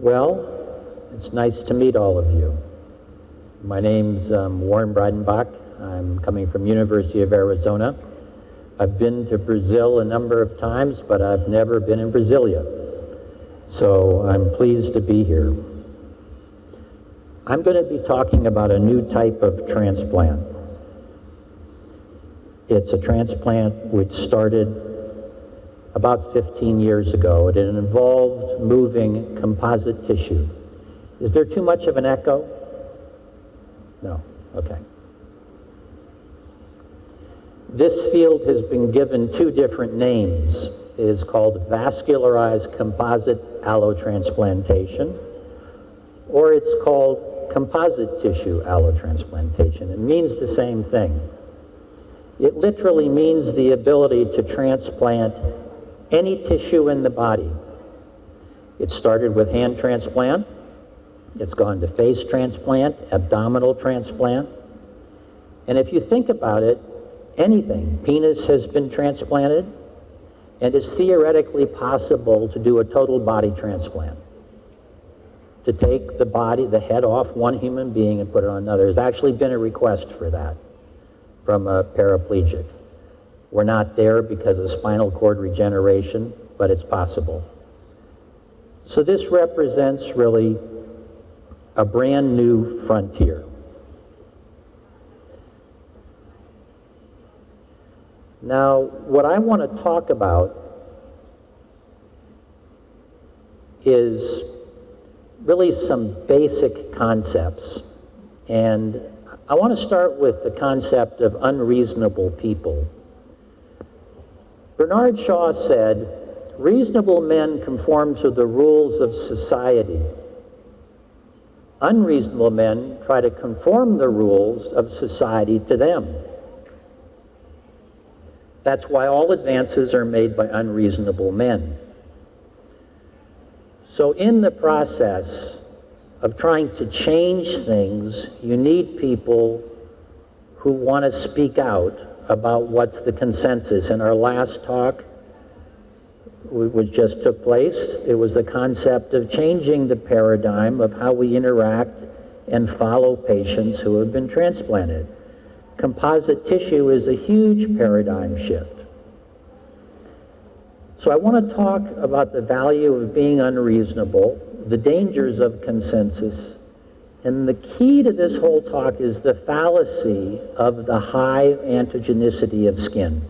Well, it's nice to meet all of you. My name's Warren Breindech. I'm coming from University of Arizona. I've been to Brazil a number of times, but I've never been in Brasilia. So I'm pleased to be here. I'm going to be talking about a new type of transplant. It's a transplant which started about 15 years ago. It involved moving composite tissue. Is there too much of an echo? No, okay. This field has been given two different names. It is called vascularized composite allotransplantation, or it's called composite tissue allotransplantation. It means the same thing. It literally means the ability to transplant any tissue in the body. It started with hand transplant. It's gone to face transplant, abdominal transplant. And if you think about it, anything, penis has been transplanted, and it's theoretically possible to do a total body transplant. To take the body, the head off one human being and put it on another. There's actually been a request for that from a paraplegic. We're not there because of spinal cord regeneration, but it's possible. So this represents really a brand new frontier. Now, what I want to talk about is really some basic concepts. And I want to start with the concept of unreasonable people. Bernard Shaw said, "Reasonable men conform to the rules of society. Unreasonable men try to conform the rules of society to them." That's why all advances are made by unreasonable men. So in the process of trying to change things, you need people who want to speak out about what's the consensus. In our last talk, which just took place, it was the concept of changing the paradigm of how we interact and follow patients who have been transplanted. Composite tissue is a huge paradigm shift. So I want to talk about the value of being unreasonable, the dangers of consensus, and the key to this whole talk is the fallacy of the high antigenicity of skin.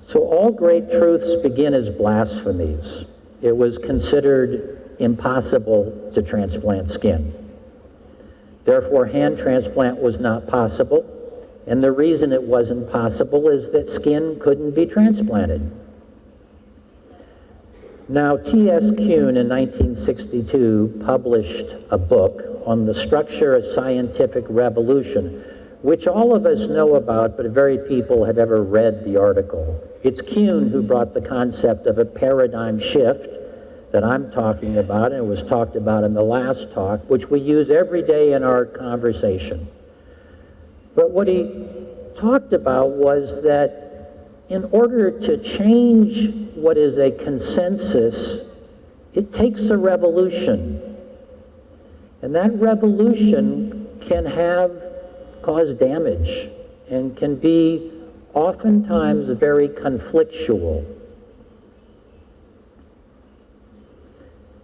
So all great truths begin as blasphemies. It was considered impossible to transplant skin. Therefore, hand transplant was not possible, and the reason it wasn't possible is that skin couldn't be transplanted. Now, T.S. Kuhn in 1962 published a book on the structure of scientific revolution, which all of us know about, but very few people have ever read the article. It's Kuhn who brought the concept of a paradigm shift that I'm talking about, and it was talked about in the last talk, which we use every day in our conversation. But what he talked about was that in order to change what is a consensus, it takes a revolution. And that revolution can cause damage and can be oftentimes very conflictual.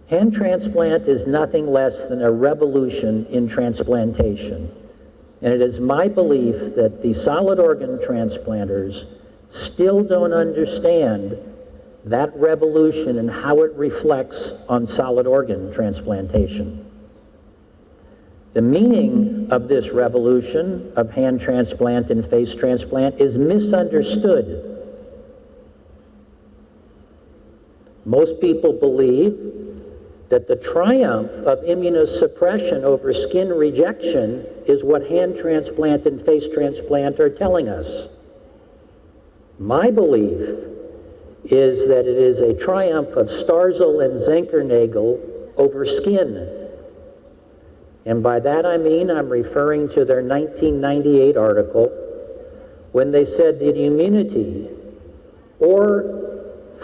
Hand transplant is nothing less than a revolution in transplantation. And it is my belief that the solid organ transplanters still don't understand that revolution and how it reflects on solid organ transplantation. The meaning of this revolution of hand transplant and face transplant is misunderstood. Most people believe that the triumph of immunosuppression over skin rejection is what hand transplant and face transplant are telling us. My belief is that it is a triumph of Starzl and Zinkernagel over skin. And by that I mean I'm referring to their 1998 article when they said that immunity or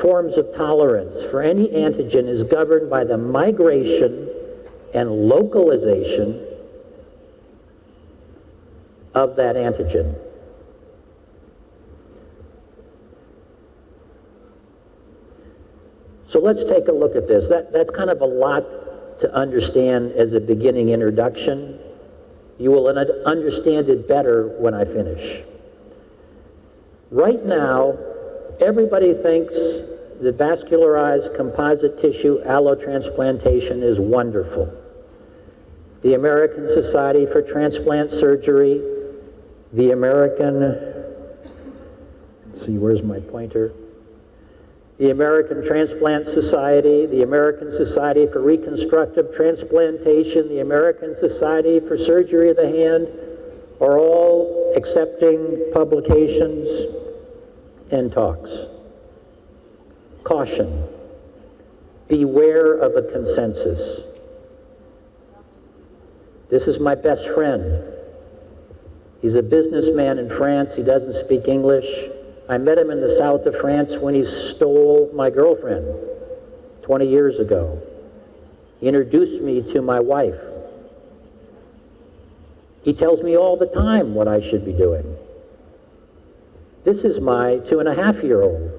forms of tolerance for any antigen is governed by the migration and localization of that antigen. So let's take a look at this. That's kind of a lot to understand as a beginning introduction. You will understand it better when I finish. Right now, everybody thinks that vascularized composite tissue allotransplantation is wonderful. The American Society for Transplant Surgery, the American, let's see, where's my pointer? The American Transplant Society, the American Society for Reconstructive Transplantation, the American Society for Surgery of the Hand are all accepting publications and talks. Caution. Beware of a consensus. This is my best friend. He's a businessman in France. He doesn't speak English. I met him in the south of France when he stole my girlfriend 20 years ago. He introduced me to my wife. He tells me all the time what I should be doing. This is my 2.5-year-old.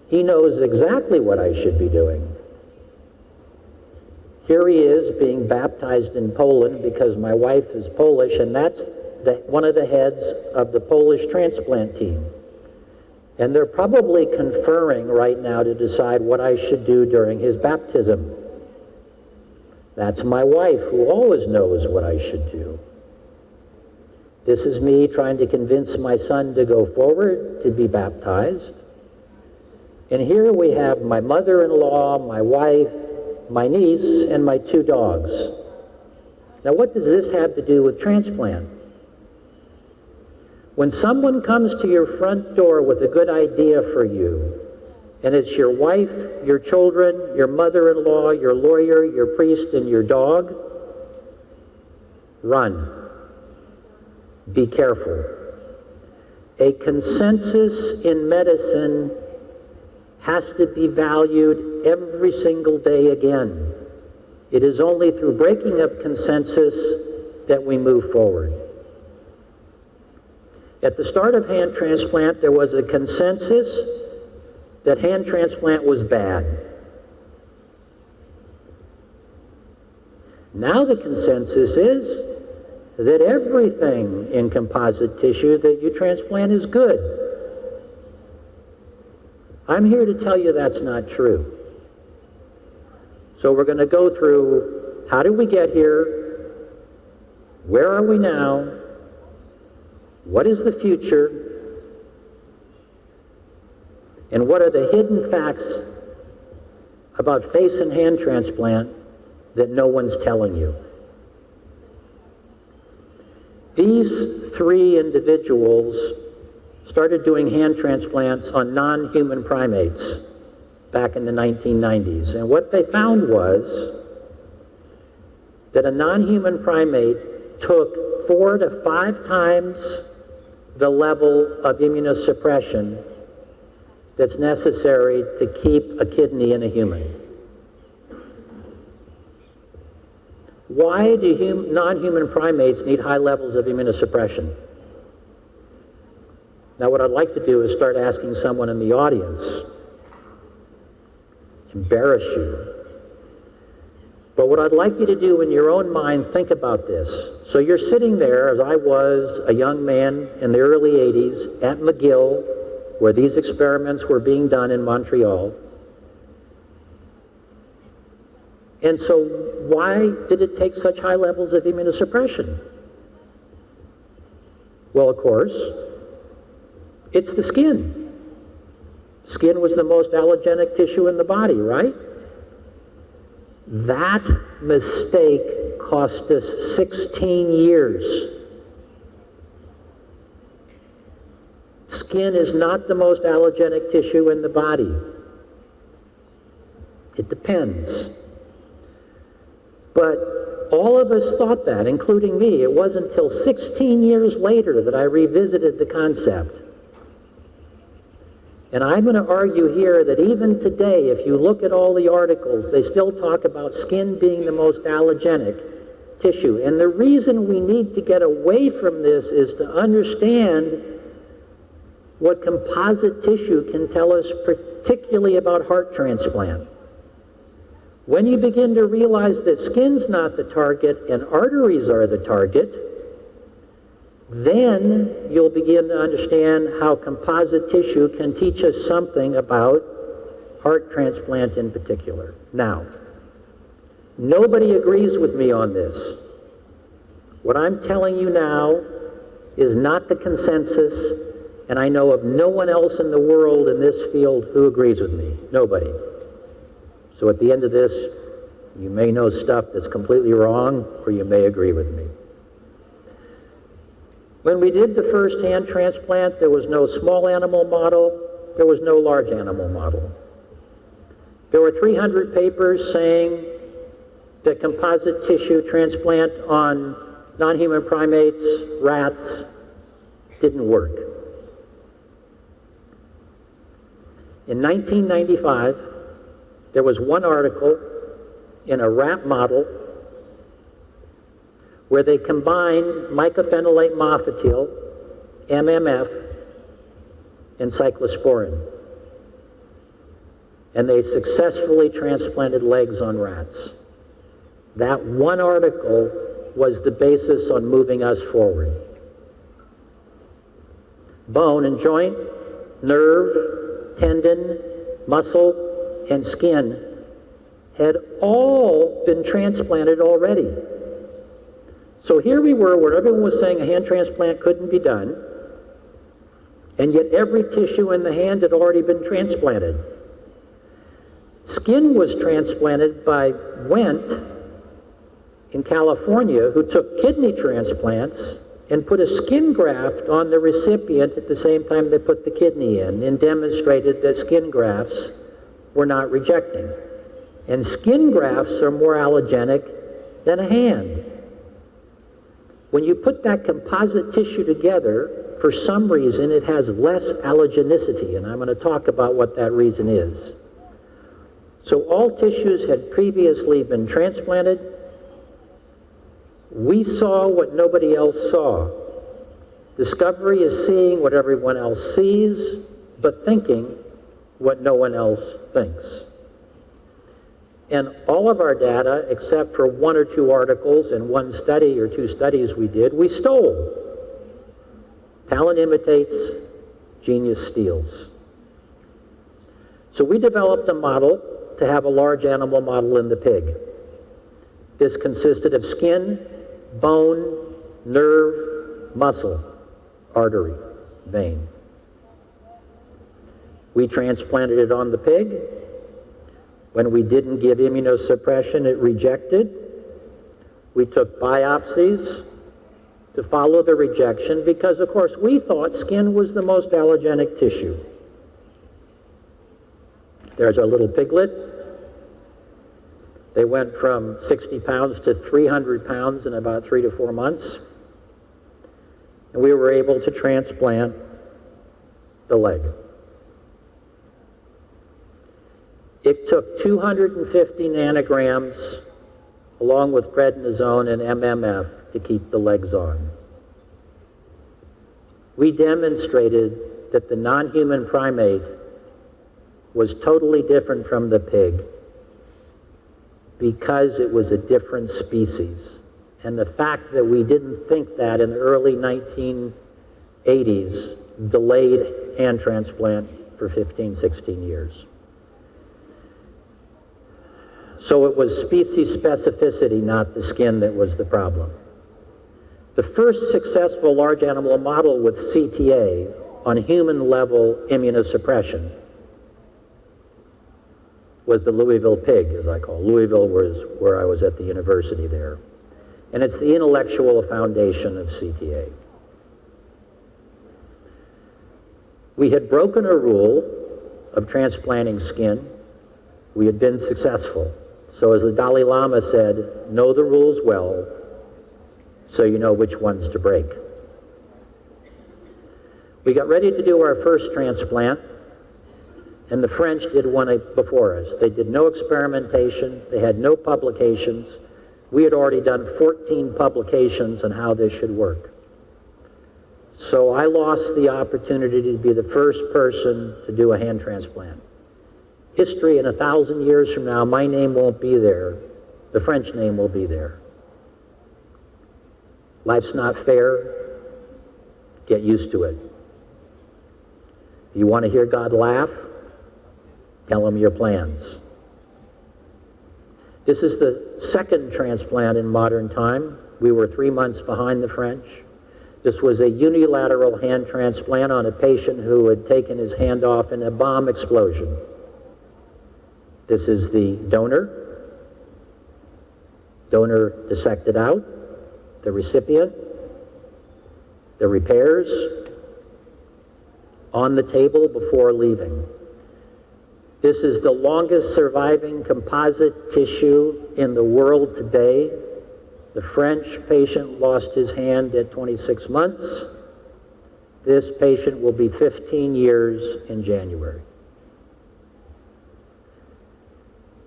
He knows exactly what I should be doing. Here he is being baptized in Poland because my wife is Polish, and that's one of the heads of the Polish transplant team. And they're probably conferring right now to decide what I should do during his baptism. That's my wife, who always knows what I should do. This is me trying to convince my son to go forward to be baptized. And here we have my mother-in-law, my wife, my niece, and my 2 dogs. Now, what does this have to do with transplant? When someone comes to your front door with a good idea for you, and it's your wife, your children, your mother-in-law, your lawyer, your priest, and your dog, run. Be careful. A consensus in medicine has to be valued every single day again. It is only through breaking of consensus that we move forward. At the start of hand transplant, there was a consensus that hand transplant was bad. Now the consensus is that everything in composite tissue that you transplant is good. I'm here to tell you that's not true. So we're going to go through how did we get here, where are we now, what is the future, and what are the hidden facts about face and hand transplant that no one's telling you. These 3 individuals started doing hand transplants on non-human primates back in the 1990s. And what they found was that a non-human primate took 4 to 5 times the level of immunosuppression that's necessary to keep a kidney in a human. Why do non-human primates need high levels of immunosuppression? Now, what I'd like to do is start asking someone in the audience, embarrass you. But what I'd like you to do in your own mind, think about this. So you're sitting there, as I was a young man in the early 80s at McGill, where these experiments were being done in Montreal. And so why did it take such high levels of immunosuppression? Well, of course, it's the skin. Skin was the most allogenic tissue in the body, right? That mistake cost us 16 years. Skin is not the most allogenic tissue in the body. It depends. But all of us thought that, including me. It wasn't until 16 years later that I revisited the concept. And I'm going to argue here that even today, if you look at all the articles, they still talk about skin being the most allergenic tissue. And the reason we need to get away from this is to understand what composite tissue can tell us, particularly about heart transplant. When you begin to realize that skin's not the target and arteries are the target, then you'll begin to understand how composite tissue can teach us something about heart transplant in particular. Now, nobody agrees with me on this. What I'm telling you now is not the consensus, and I know of no one else in the world in this field who agrees with me. Nobody. So at the end of this, you may know stuff that's completely wrong, or you may agree with me. When we did the first hand transplant, there was no small animal model, there was no large animal model. There were 300 papers saying that composite tissue transplant on non-human primates, rats, didn't work. In 1995, there was one article in a rat model where they combined mycophenolate mofetil, MMF, and cyclosporin. And they successfully transplanted legs on rats. That one article was the basis on moving us forward. Bone and joint, nerve, tendon, muscle, and skin had all been transplanted already. So here we were where everyone was saying a hand transplant couldn't be done, and yet every tissue in the hand had already been transplanted. Skin was transplanted by Wendt in California, who took kidney transplants and put a skin graft on the recipient at the same time they put the kidney in, and demonstrated that skin grafts were not rejecting. And skin grafts are more allergenic than a hand. When you put that composite tissue together, for some reason it has less allergenicity, and I'm going to talk about what that reason is. So all tissues had previously been transplanted. We saw what nobody else saw. Discovery is seeing what everyone else sees, but thinking what no one else thinks. And all of our data, except for one or two articles and one study or two studies we did, we stole. Talent imitates, genius steals. So we developed a model to have a large animal model in the pig. This consisted of skin, bone, nerve, muscle, artery, vein. We transplanted it on the pig. When we didn't give immunosuppression, it rejected. We took biopsies to follow the rejection because, of course, we thought skin was the most allergenic tissue. There's our little piglet. They went from 60 pounds to 300 pounds in about 3 to 4 months. And we were able to transplant the leg. It took 250 nanograms along with prednisone and MMF to keep the legs on. We demonstrated that the non-human primate was totally different from the pig because it was a different species. And the fact that we didn't think that in the early 1980s delayed hand transplant for 15, 16 years. So it was species specificity, not the skin, that was the problem. The first successful large animal model with CTA on human level immunosuppression was the Louisville pig, as I call it. Louisville was where I was at the university there. And it's the intellectual foundation of CTA. We had broken a rule of transplanting skin. We had been successful. So as the Dalai Lama said, know the rules well so you know which ones to break. We got ready to do our first transplant, and the French did one before us. They did no experimentation, they had no publications. We had already done 14 publications on how this should work. So I lost the opportunity to be the first person to do a hand transplant. History in 1,000 years from now, my name won't be there. The French name will be there. Life's not fair. Get used to it. You want to hear God laugh? Tell him your plans. This is the second transplant in modern time. We were 3 months behind the French. This was a unilateral hand transplant on a patient who had taken his hand off in a bomb explosion. This is the donor. Donor dissected out. The recipient. The repairs. On the table before leaving. This is the longest surviving composite tissue in the world today. The French patient lost his hand at 26 months. This patient will be 15 years in January.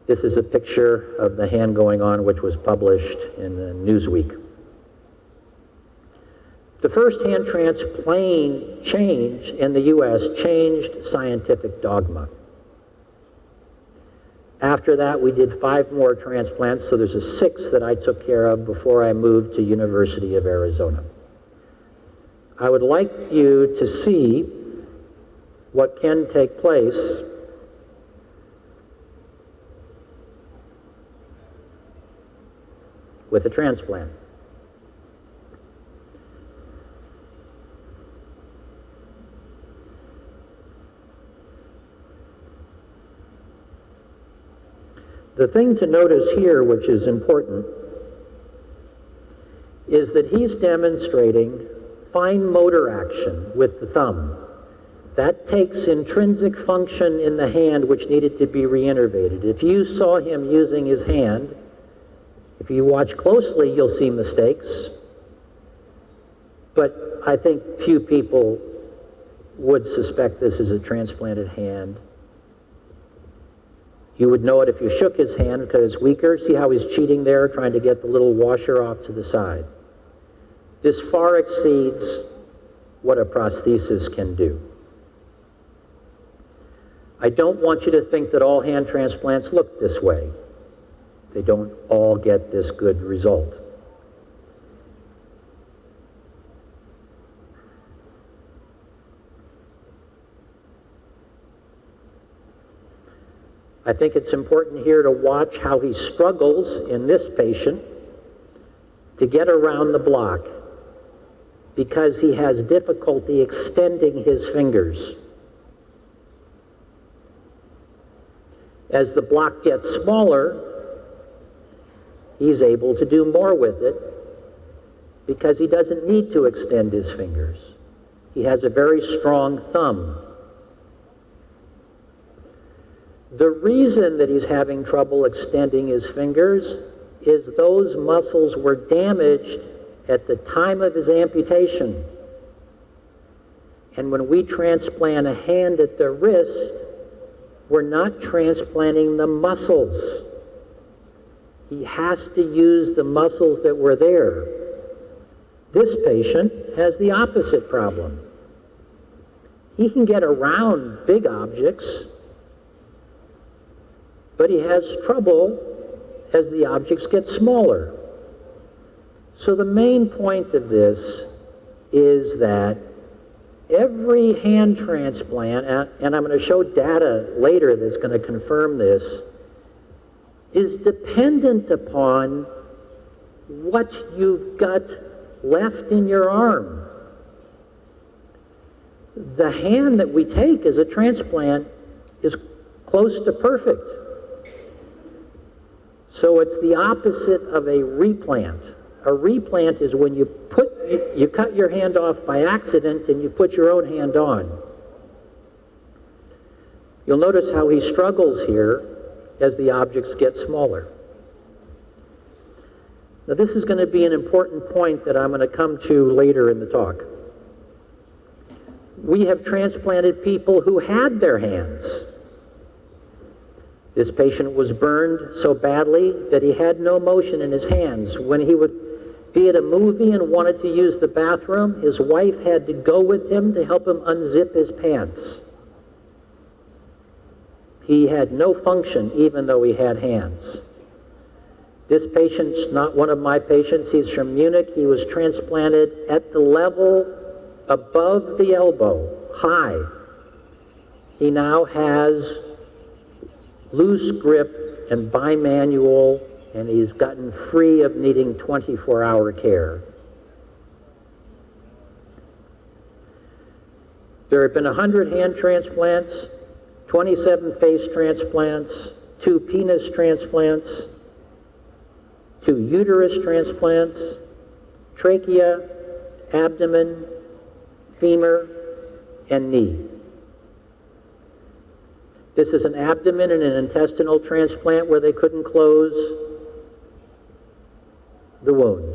This is a picture of the hand going on, which was published in the Newsweek. The first hand transplant change in the U.S. changed scientific dogma. After that, we did 5 more transplants, so there's a 6th that I took care of before I moved to University of Arizona. I would like you to see what can take place with a transplant. The thing to notice here, which is important, is that he's demonstrating fine motor action with the thumb. That takes intrinsic function in the hand which needed to be reinnervated. If you saw him using his hand, if you watch closely, you'll see mistakes. But I think few people would suspect this is a transplanted hand. You would know it if you shook his hand because it's weaker. See how he's cheating there, trying to get the little washer off to the side. This far exceeds what a prosthesis can do. I don't want you to think that all hand transplants look this way. They don't all get this good result. I think it's important here to watch how he struggles in this patient to get around the block because he has difficulty extending his fingers. As the block gets smaller, he's able to do more with it because he doesn't need to extend his fingers. He has a very strong thumb. The reason that he's having trouble extending his fingers is those muscles were damaged at the time of his amputation. And when we transplant a hand at the wrist, we're not transplanting the muscles. He has to use the muscles that were there. This patient has the opposite problem. He can get around big objects, but he has trouble as the objects get smaller. So the main point of this is that every hand transplant, and I'm going to show data later that's going to confirm this, is dependent upon what you've got left in your arm. The hand that we take as a transplant is close to perfect. So it's the opposite of a replant. A replant is when you cut your hand off by accident and you put your own hand on. You'll notice how he struggles here as the objects get smaller. Now this is going to be an important point that I'm going to come to later in the talk. We have transplanted people who had their hands This patient was burned so badly that he had no motion in his hands. When he would be at a movie and wanted to use the bathroom, his wife had to go with him to help him unzip his pants. He had no function even though he had hands. This patient's not one of my patients. He's from Munich. He was transplanted at the level above the elbow, high. He now has loose grip and bimanual, and he's gotten free of needing 24-hour care. There have been 100 hand transplants, 27 face transplants, 2 penis transplants, 2 uterus transplants, trachea, abdomen, femur, and knee. This is an abdomen and an intestinal transplant where they couldn't close the wound.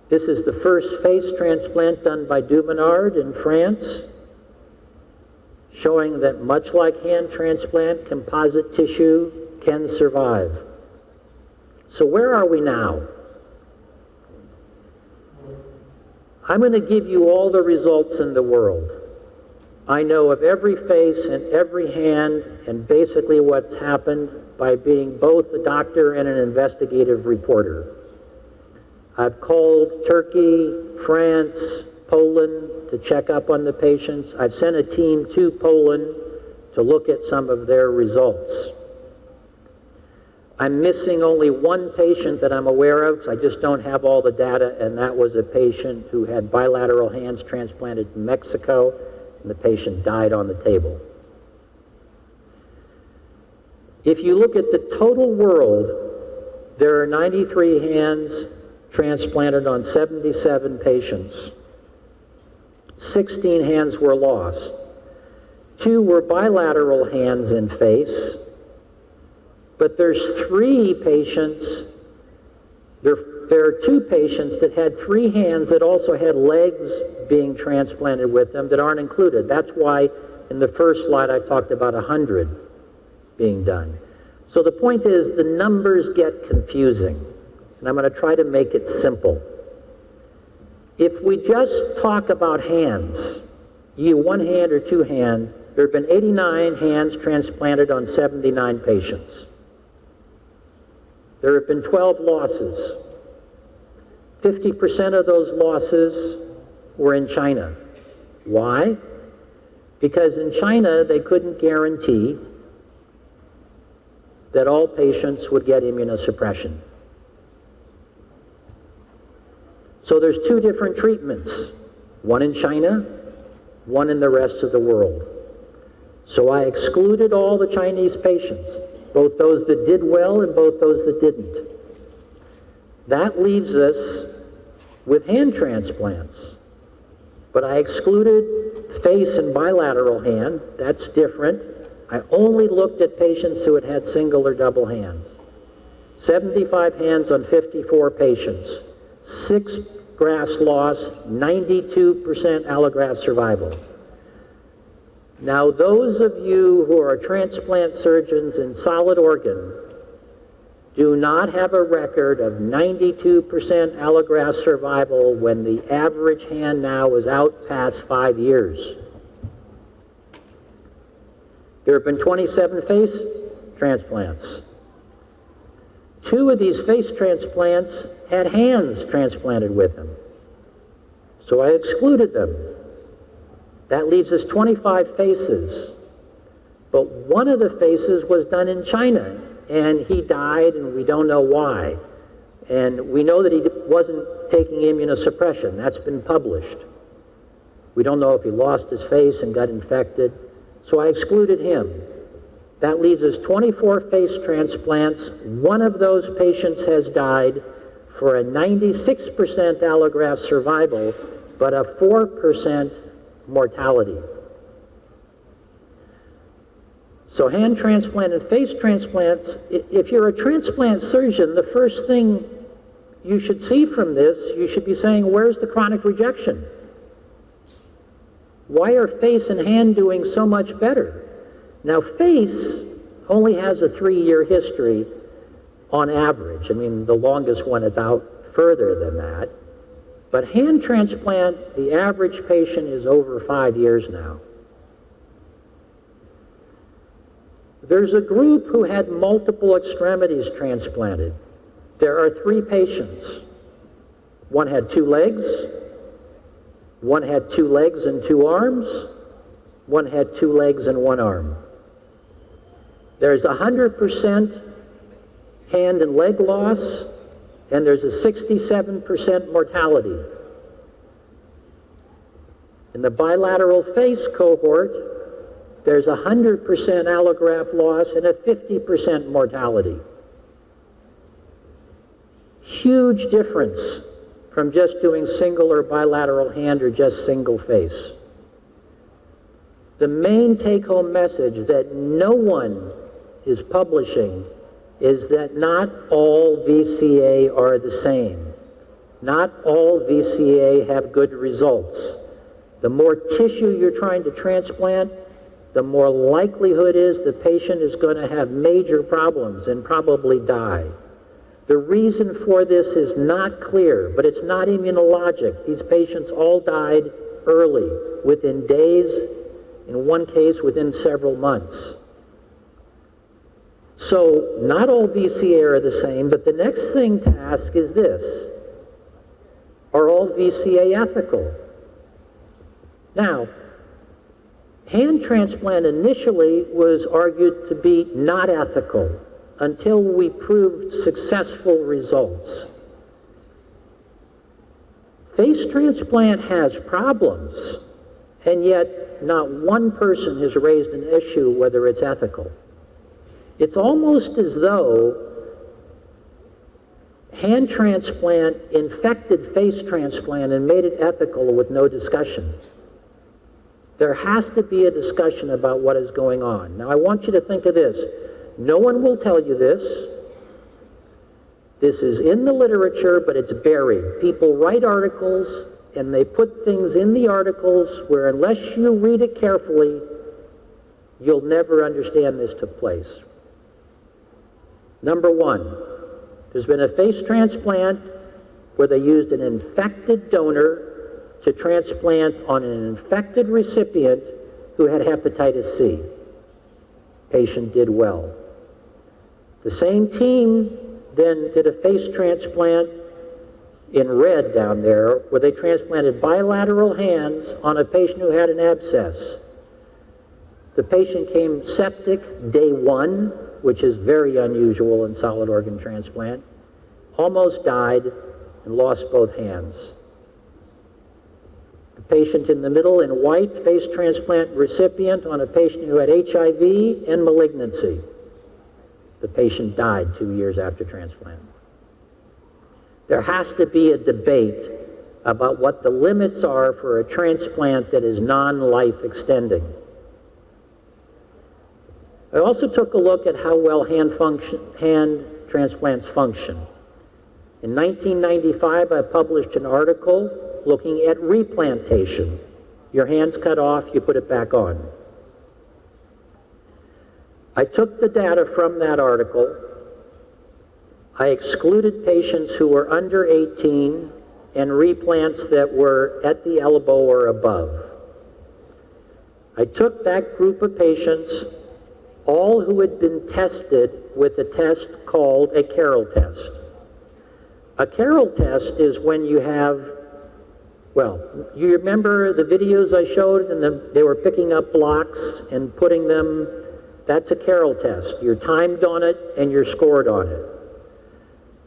This is the first face transplant done by Dumenard in France, showing that much like hand transplant, composite tissue can survive. So where are we now? I'm going to give you all the results in the world. I know of every face and every hand and basically what's happened by being both a doctor and an investigative reporter. I've called Turkey, France, Poland to check up on the patients. I've sent a team to Poland to look at some of their results. I'm missing only one patient that I'm aware of, so I just don't have all the data, and that was a patient who had bilateral hands transplanted in Mexico, and the patient died on the table. If you look at the total world, there are 93 hands transplanted on 77 patients. 16 hands were lost. 2 were bilateral hands in face, but there's 3 patients, there are 2 patients that had 3 hands that also had legs being transplanted with them that aren't included. That's why in the first slide I talked about 100 being done. So the point is the numbers get confusing, and I'm going to try to make it simple. If we just talk about hands, you 1 hand or 2 hand, there have been 89 hands transplanted on 79 patients. There have been 12 losses. 50% of those losses were in China. Why? Because in China they couldn't guarantee that all patients would get immunosuppression. So there's 2 different treatments, one in China, one in the rest of the world. So I excluded all the Chinese patients, both those that did well and both those that didn't. That leaves us with hand transplants. But I excluded face and bilateral hand. That's different. I only looked at patients who had had single or double hands. 75 hands on 54 patients. 6 grafts lost, 92% allograft survival. Now, those of you who are transplant surgeons in solid organ do not have a record of 92% allograft survival when the average hand now is out past 5 years. There have been 27 face transplants. 2 of these face transplants had hands transplanted with them. So I excluded them. That leaves us 25 faces. But one of the faces was done in China, and he died, and we don't know why. And we know that he wasn't taking immunosuppression. That's been published. We don't know if he lost his face and got infected. So I excluded him. That leaves us 24 face transplants. One of those patients has died for a 96% allograft survival, but a 4% mortality. So hand transplant and face transplants, if you're a transplant surgeon, the first thing you should see from this, you should be saying, where's the chronic rejection? Why are face and hand doing so much better? Now, face only has a 3-year history on average. I mean, the longest one is out further than that. But hand transplant, the average patient is over 5 years now. There's a group who had multiple extremities transplanted. There are 3 patients. One had 2 legs, one had 2 legs and 2 arms, one had 2 legs and 1 arm. There's 100% hand and leg loss, and there's a 67% mortality. In the bilateral face cohort, there's 100% allograft loss and a 50% mortality. Huge difference from just doing single or bilateral hand or just single face. The main take-home message that no one is publishing is that not all VCA are the same. Not all VCA have good results. The more tissue you're trying to transplant, the more likelihood is the patient is going to have major problems and probably die. The reason for this is not clear, but it's not immunologic. These patients all died early, within days, in one case within several months. So not all VCA are the same, but the next thing to ask is this: are all VCA ethical? Now, hand transplant initially was argued to be not ethical until we proved successful results. Face transplant has problems, and yet not one person has raised an issue whether it's ethical. It's almost as though hand transplant infected face transplant and made it ethical with no discussion. There has to be a discussion about what is going on. Now, I want you to think of this. No one will tell you this. This is in the literature, but it's buried. People write articles, and they put things in the articles where, unless you read it carefully, you'll never understand this took place. Number one, there's been a face transplant where they used an infected donor to transplant on an infected recipient who had hepatitis C. Patient did well. The same team then did a face transplant in red down there where they transplanted bilateral hands on a patient who had an abscess. The patient came septic day 1, which is very unusual in solid organ transplant, almost died and lost both hands. The patient in the middle in white, face transplant recipient on a patient who had HIV and malignancy. The patient died 2 years after transplant. There has to be a debate about what the limits are for a transplant that is non-life extending. I also took a look at how well hand transplants function. In 1995, I published an article looking at replantation. Your hand's cut off, you put it back on. I took the data from that article. I excluded patients who were under 18 and replants that were at the elbow or above. I took that group of patients, all who had been tested with a test called a Carroll test. A Carroll test is when you have, well, you remember the videos I showed and they were picking up blocks and putting them, that's a Carroll test. You're timed on it and you're scored on it.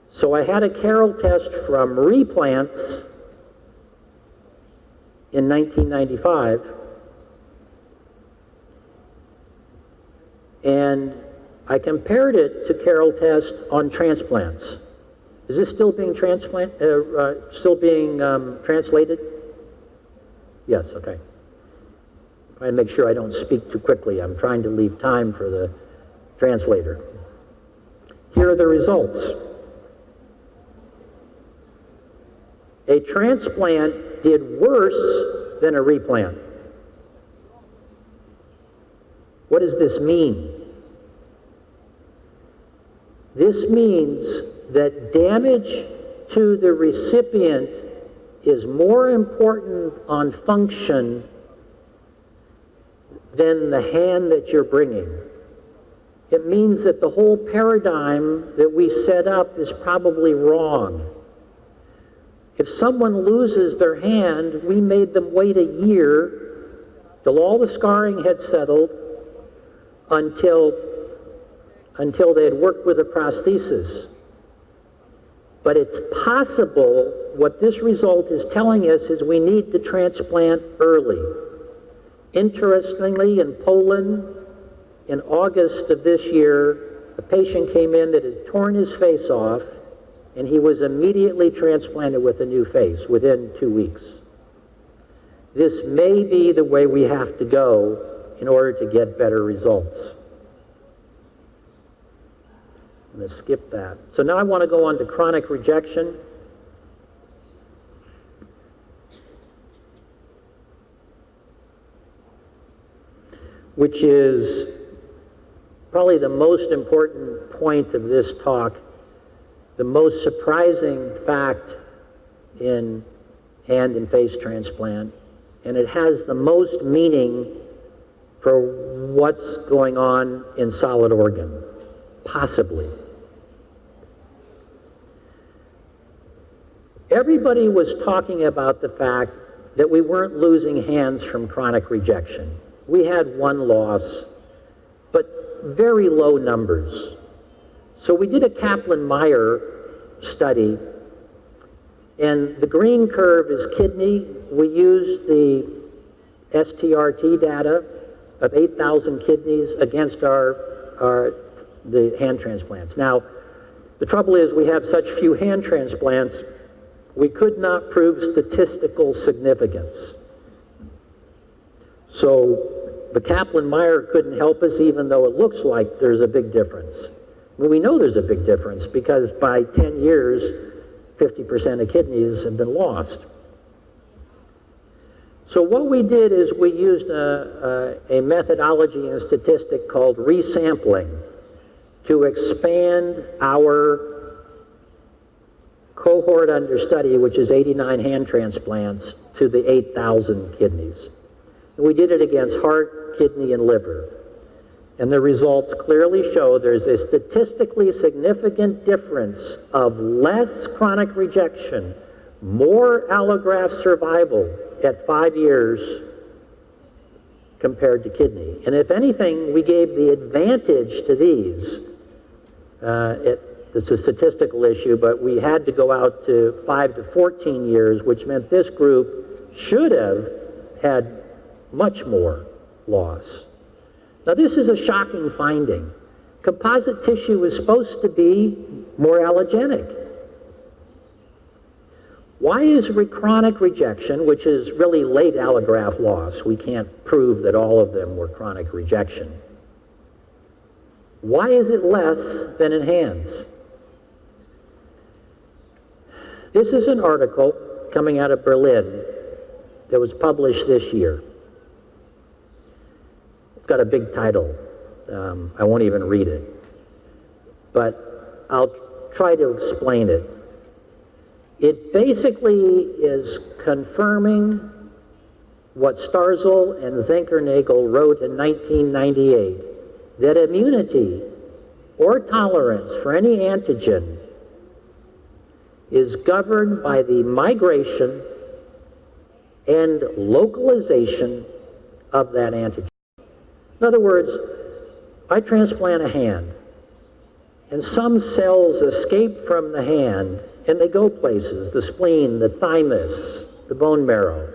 So I had a Carroll test from replants in 1995, and I compared it to Carroll test on transplants. Is this still being translated? Yes, okay. Trying to make sure I don't speak too quickly. I'm trying to leave time for the translator. Here are the results. A transplant did worse than a replant. What does this mean? This means that damage to the recipient is more important on function than the hand that you're bringing. It means that the whole paradigm that we set up is probably wrong. If someone loses their hand, we made them wait a year till all the scarring had settled, until they had worked with a prosthesis. But it's possible, what this result is telling us is we need to transplant early. Interestingly, in Poland, in August of this year, a patient came in that had torn his face off, and he was immediately transplanted with a new face within 2 weeks. This may be the way we have to go in order to get better results. I'm going to skip that. So now I want to go on to chronic rejection. Which is probably the most important point of this talk, the most surprising fact in hand and face transplant, and it has the most meaning for what's going on in solid organ, possibly. Everybody was talking about the fact that we weren't losing hands from chronic rejection. We had one loss, but very low numbers. So we did a Kaplan-Meier study, and the green curve is kidney. We used the STRT data of 8,000 kidneys against the hand transplants. Now, the trouble is we have such few hand transplants, we could not prove statistical significance. So the Kaplan-Meier couldn't help us, even though it looks like there's a big difference. Well, we know there's a big difference because by 10 years, 50% of kidneys have been lost. So what we did is we used a methodology and statistic called resampling to expand our cohort under study, which is 89 hand transplants, to the 8,000 kidneys. And we did it against heart, kidney, and liver. And the results clearly show there's a statistically significant difference of less chronic rejection, more allograft survival at 5 years compared to kidney. And if anything, we gave the advantage to these. It's a statistical issue, but we had to go out to 5 to 14 years, which meant this group should have had much more loss. Now, this is a shocking finding. Composite tissue is supposed to be more allogenic. Why is chronic rejection, which is really late allograft loss, we can't prove that all of them were chronic rejection, why is it less than in hands? This is an article coming out of Berlin that was published this year. It's got a big title. I won't even read it. But I'll try to explain it. It basically is confirming what Starzl and Zinkernagel wrote in 1998, that immunity or tolerance for any antigen is governed by the migration and localization of that antigen. In other words, I transplant a hand, and some cells escape from the hand, and they go places, the spleen, the thymus, the bone marrow.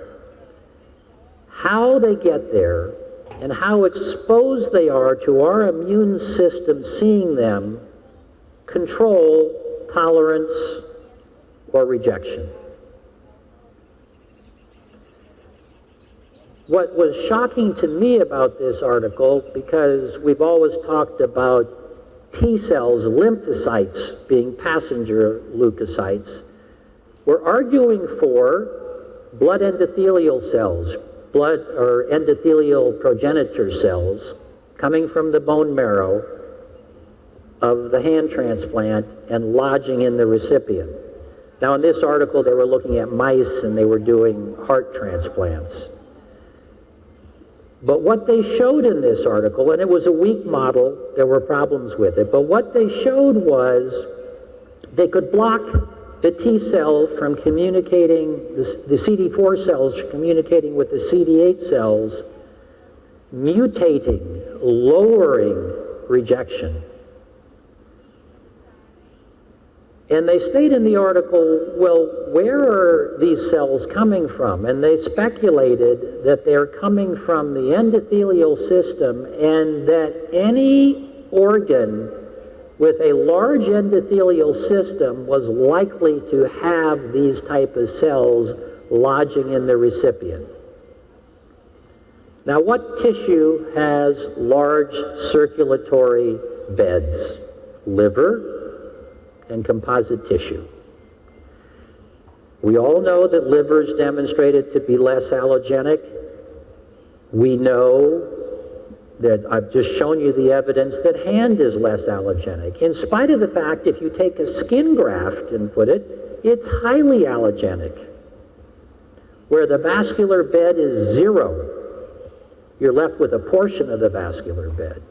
How they get there and how exposed they are to our immune system seeing them control tolerance or rejection. What was shocking to me about this article, because we've always talked about T cells, lymphocytes being passenger leukocytes, we're arguing for blood endothelial cells, blood or endothelial progenitor cells coming from the bone marrow of the hand transplant and lodging in the recipient. Now, in this article, they were looking at mice and they were doing heart transplants. But what they showed in this article, and it was a weak model, there were problems with it, but what they showed was they could block the T cell from communicating, the CD4 cells communicating with the CD8 cells, mutating, lowering rejection. And they state in the article, well, where are these cells coming from? And they speculated that they're coming from the endothelial system, and that any organ with a large endothelial system was likely to have these type of cells lodging in the recipient. Now, what tissue has large circulatory beds? Liver and composite tissue. We all know that liver is demonstrated to be less allogenic. We know that I've just shown you the evidence that hand is less allogenic, in spite of the fact if you take a skin graft and put it, it's highly allogenic. Where the vascular bed is 0, you're left with a portion of the vascular bed.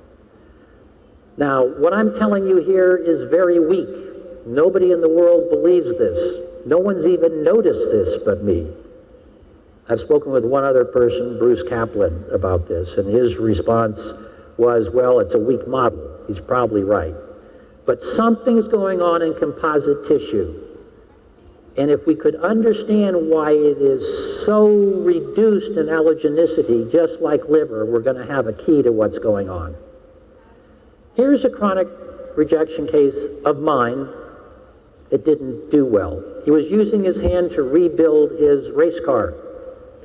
Now, what I'm telling you here is very weak. Nobody in the world believes this. No one's even noticed this but me. I've spoken with one other person, Bruce Kaplan, about this, and his response was, well, it's a weak model. He's probably right. But something's going on in composite tissue. And if we could understand why it is so reduced in allogenicity, just like liver, we're going to have a key to what's going on. Here's a chronic rejection case of mine that didn't do well. He was using his hand to rebuild his race car.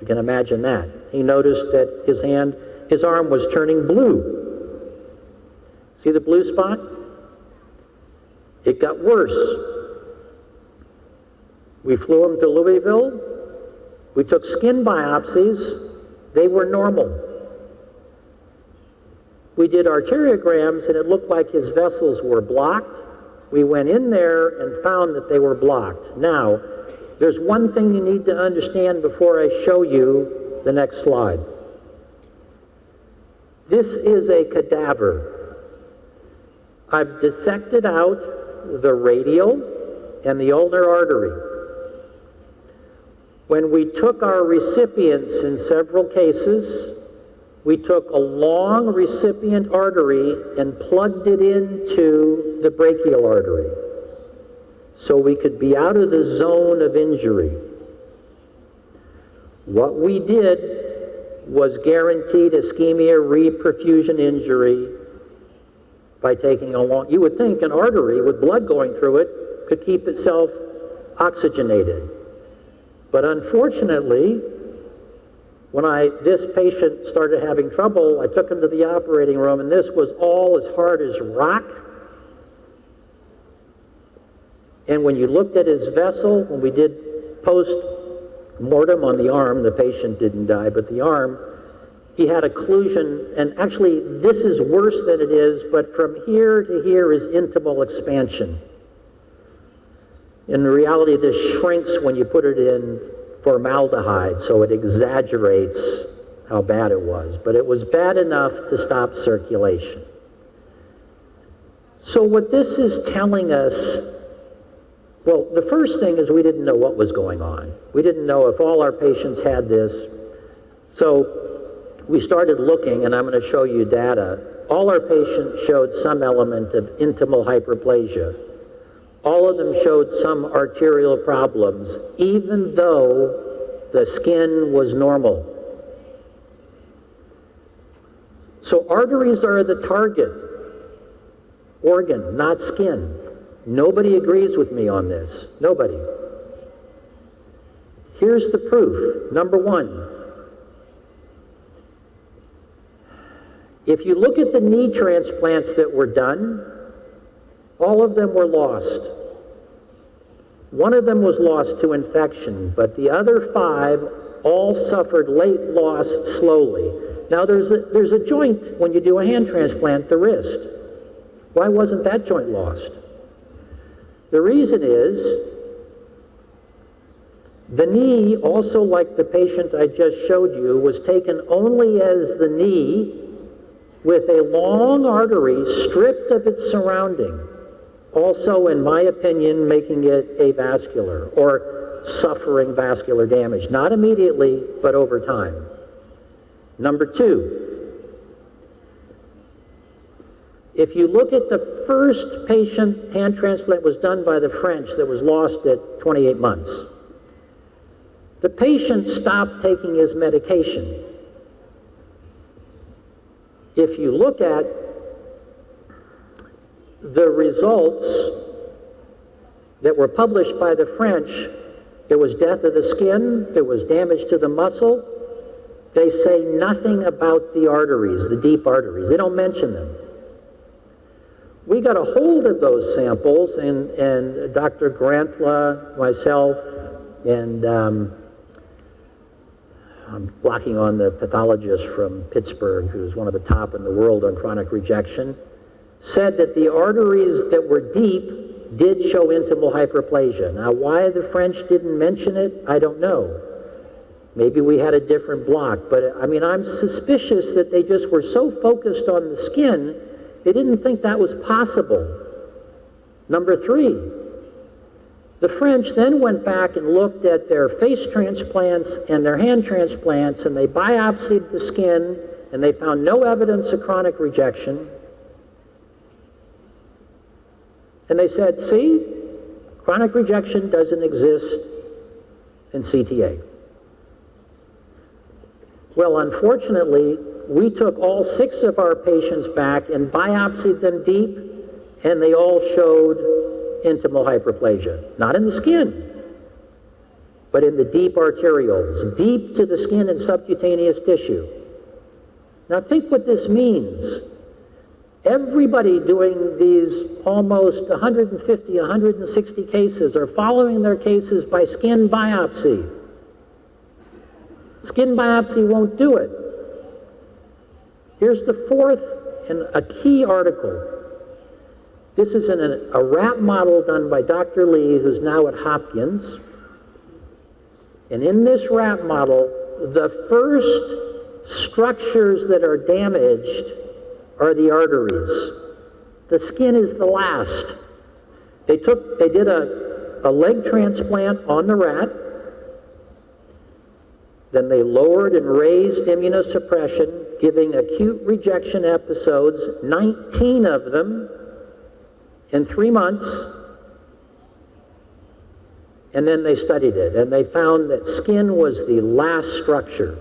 You can imagine that. He noticed that his arm was turning blue. See the blue spot? It got worse. We flew him to Louisville. We took skin biopsies. They were normal. We did arteriograms, and it looked like his vessels were blocked. We went in there and found that they were blocked. Now, there's one thing you need to understand before I show you the next slide. This is a cadaver. I've dissected out the radial and the ulnar artery. When we took our recipients in several cases, we took a long recipient artery and plugged it into the brachial artery so we could be out of the zone of injury. What we did was guaranteed ischemia reperfusion injury by taking a long, you would think an artery with blood going through it could keep itself oxygenated. But unfortunately, when this patient started having trouble, I took him to the operating room, and this was all as hard as rock. And when you looked at his vessel, when we did post-mortem on the arm, the patient didn't die, but the arm, he had occlusion, and actually this is worse than it is, but from here to here is intimal expansion. In reality, this shrinks when you put it in formaldehyde, so it exaggerates how bad it was. But it was bad enough to stop circulation. So what this is telling us, well, the first thing is we didn't know what was going on. We didn't know if all our patients had this. So we started looking, and I'm going to show you data. All our patients showed some element of intimal hyperplasia. All of them showed some arterial problems, even though the skin was normal. So arteries are the target organ, not skin. Nobody agrees with me on this. Nobody. Here's the proof. Number one. If you look at the knee transplants that were done, all of them were lost. One of them was lost to infection, but the other 5 all suffered late loss slowly. Now there's a joint when you do a hand transplant, the wrist. Why wasn't that joint lost? The reason is the knee, also like the patient I just showed you, was taken only as the knee with a long artery stripped of its surrounding, also, in my opinion, making it avascular or suffering vascular damage, not immediately, but over time. Number two, if you look at the first patient hand transplant was done by the French that was lost at 28 months. The patient stopped taking his medication. If you look at the results that were published by the French, there was death of the skin, there was damage to the muscle. They say nothing about the arteries, the deep arteries. They don't mention them. We got a hold of those samples, and Dr. Grantla, myself, and I'm blocking on the pathologist from Pittsburgh, who's one of the top in the world on chronic rejection, said that the arteries that were deep did show intimal hyperplasia. Now, why the French didn't mention it, I don't know. Maybe we had a different block, but I mean, I'm suspicious that they just were so focused on the skin, they didn't think that was possible. Number three, the French then went back and looked at their face transplants and their hand transplants, and they biopsied the skin, and they found no evidence of chronic rejection. And they said, see, chronic rejection doesn't exist in CTA. Well, unfortunately, we took all 6 of our patients back and biopsied them deep, and they all showed intimal hyperplasia. Not in the skin, but in the deep arterioles, deep to the skin and subcutaneous tissue. Now think what this means. Everybody doing these almost 150, 160 cases are following their cases by skin biopsy. Skin biopsy won't do it. Here's the fourth and a key article. This is a rat model done by Dr. Lee, who's now at Hopkins. And in this rat model, the first structures that are damaged are the arteries. The skin is the last. They did a leg transplant on the rat. Then they lowered and raised immunosuppression, giving acute rejection episodes, 19 of them, in 3 months, and then they studied it, and they found that skin was the last structure.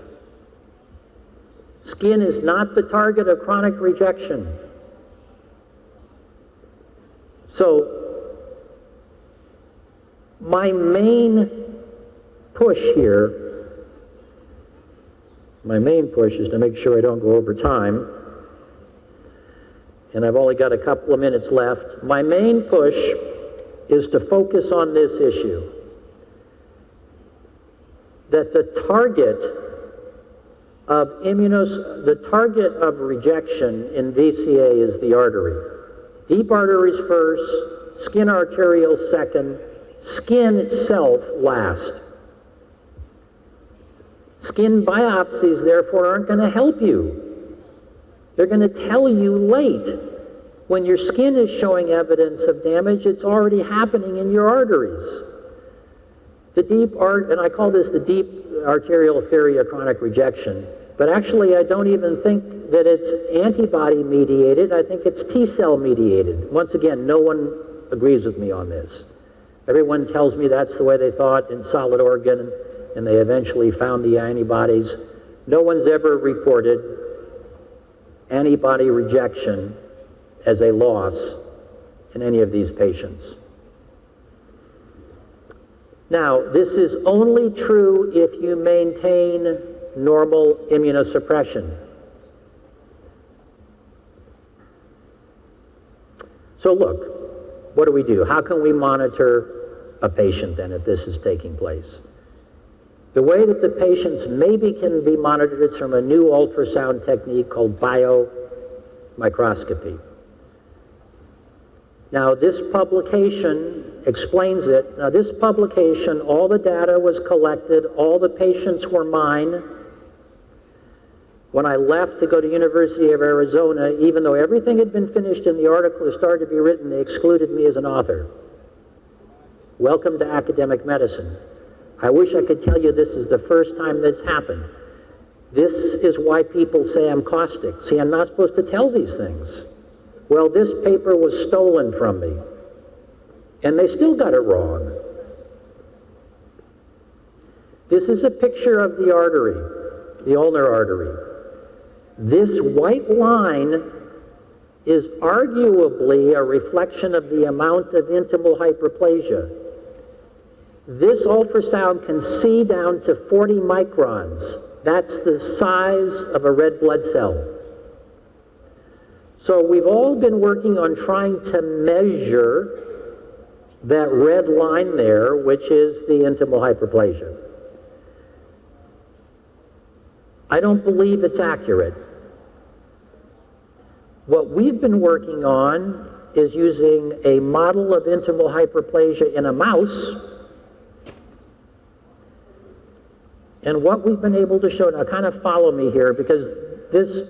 Skin is not the target of chronic rejection. So, my main push is to make sure I don't go over time. And I've only got a couple of minutes left. My main push is to focus on this issue. That the target of rejection in VCA is the artery. Deep arteries first, skin arterial second, skin itself last. Skin biopsies, therefore, aren't going to help you. They're going to tell you late. When your skin is showing evidence of damage, it's already happening in your arteries. And I call this the deep arterial theory of chronic rejection. But actually, I don't even think that it's antibody mediated. I think it's T-cell mediated. Once again, no one agrees with me on this. Everyone tells me that's the way they thought in solid organ, and they eventually found the antibodies. No one's ever reported antibody rejection as a loss in any of these patients. Now, this is only true if you maintain normal immunosuppression. So look, what do? How can we monitor a patient then if this is taking place? The way that the patients maybe can be monitored is from a new ultrasound technique called biomicroscopy. Now, this publication explains it. Now, this publication, all the data was collected, all the patients were mine. When I left to go to University of Arizona, even though everything had been finished in the article had started to be written, they excluded me as an author. Welcome to academic medicine. I wish I could tell you this is the first time that's happened. This is why people say I'm caustic. See, I'm not supposed to tell these things. Well, this paper was stolen from me, and they still got it wrong. This is a picture of the artery, the ulnar artery. This white line is arguably a reflection of the amount of intimal hyperplasia. This ultrasound can see down to 40 microns. That's the size of a red blood cell. So we've all been working on trying to measure that red line there, which is the intimal hyperplasia. I don't believe it's accurate. What we've been working on is using a model of intimal hyperplasia in a mouse. And what we've been able to show, now kind of follow me here, because this